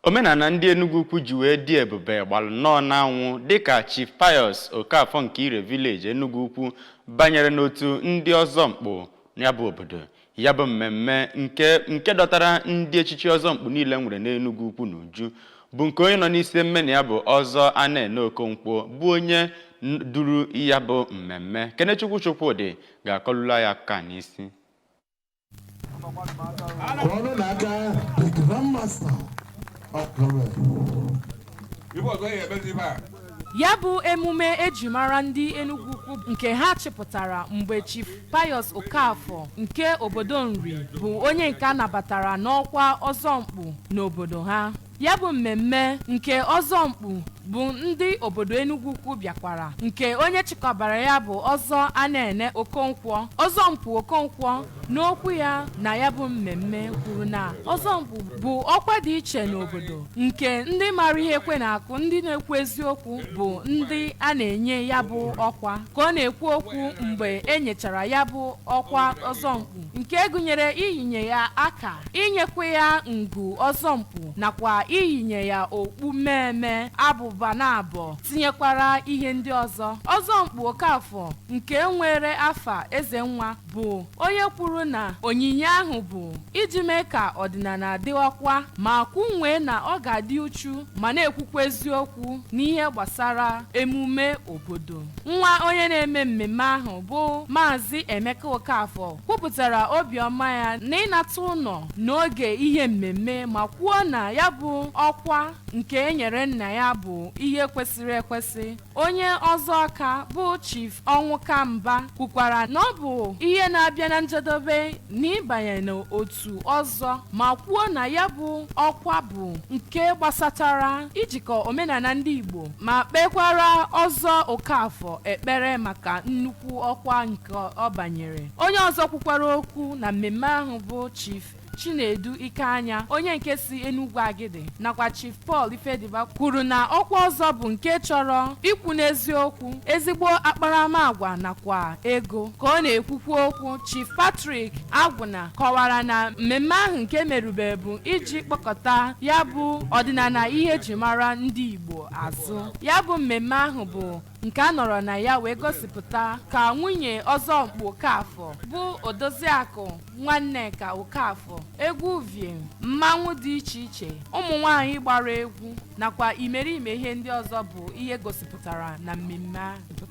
Omenala ndị Enugu Ukwu ji wee dị ebube gbalụ nnọọ n'anwụ dịka Chief Pius Okafor nke Ire Village Enugu Ukwu banyere n'otu ndị Ozonkpu ya bụ obodo. Ya bụ mmemme nke dọtara ndị echichi Ozonkpu niile nwere n'Enugu Ukwu n'uju bụ nke onye nọ n'isi mmemme ya bụ Ọzọ Anene Okonkwo bụ onye duru ya bụ mmemme. Kenechukwu Chukwudị ga-akọlụla ya aka n'isi. Ya bụ emume eji mara ndị Enugu Ukwu nke ha chịpụtara mgbe Chief Pius Okafor nke obodo Nri bụ onye nke a nabatara n'ọkwa Ozonkpu n'obodo ha. Ya bụ mmemme nke Ozonkpu bụ ndị obodo Enugu Ukwu bịakwara nke onye chịkọbara ya bụ Ọzọ Anene Okonkwo. Ozonkpu Okonkwo n'okwu ya na ya bụ mmemme kwuru na Ozonkpu bụ ọkwa dị iche n'obodo nke ndị mara ihe ekwe na-akụ, ndị na-ekwu eziokwu bụ ndị a na-enye ya bụ ọkwa. Ka ọ na-ekwu okwu mgbe e nyechara ya bụ ọkwa Ozonkpu nke gụnyere iyinye ya aka, inyekwa ya ngụ Ozonkpu nakwa iyinye ya okpu mmemme abụba na abụọ, tinyekwara ihe ndị ọzọ. Ozonkpu Okafor nke nwere afa Ezenwa bụ onye kwuru na onyinye ahụ bụ iji mee ka ọdịnala dịwakwa ma kwunwee na ọ ga-adị uchu ma na-ekwukwa eziokwu n'ihe gbasara emume obodo. Nwa onye na-eme mmemme ahụ bụ Maazị Emeka Okafor kwupụtara obiọma ya na ịnata ụlọ n'oge ihe mmemme ma kwuo na ya bụ ọkwa nke enyere nna ya bụ ihe kwesịrị ekwesị. Onye ọzọ aka bụ Chief Onwukamba kwukwara na ọ bụ ihe na-abịa na njedebe n'ịbanye n'otu ọzọ ma kwuo na ya bụ ọkwa bụ nke gbasatara ijikọ omenala ndị Igbo ma kpekwara Ọzọ Okafor ekpere maka nnukwu ọkwa nke ọ banyere. Onye ọzọ kwukwara okwu na mmemme ahụ bụ Chief Chinedu Ikeanya onye nke si Enugu Agidi nakwa Chief Paul Ifediba kwuru na ọkwa ọzọ bụ nke chọrọ ikwu n'eziokwu, ezigbo akparamagwa nakwa ego. Ka ọ na-ekwukwu okwu, Chief Patrick Agwụna kọwara na mmemme ahụ nke merube bụ iji kpọkọta ya bụ ọdịnala ihe eji mara ndị Igbo azụ. Ya bụ mmemme ahụ bụ nke a nọrọ na ya wee gosipụta ka nwunye Ozonkpu Okafor bụ Odoziakụ Nwanneka Okafor, egwu uvie, mmanwụ dị iche iche, ụmụ nwanyị gbara egwu nakwa imerime ihe ndị ọzọ bụ ihe gosipụtara na mmemme ahụ.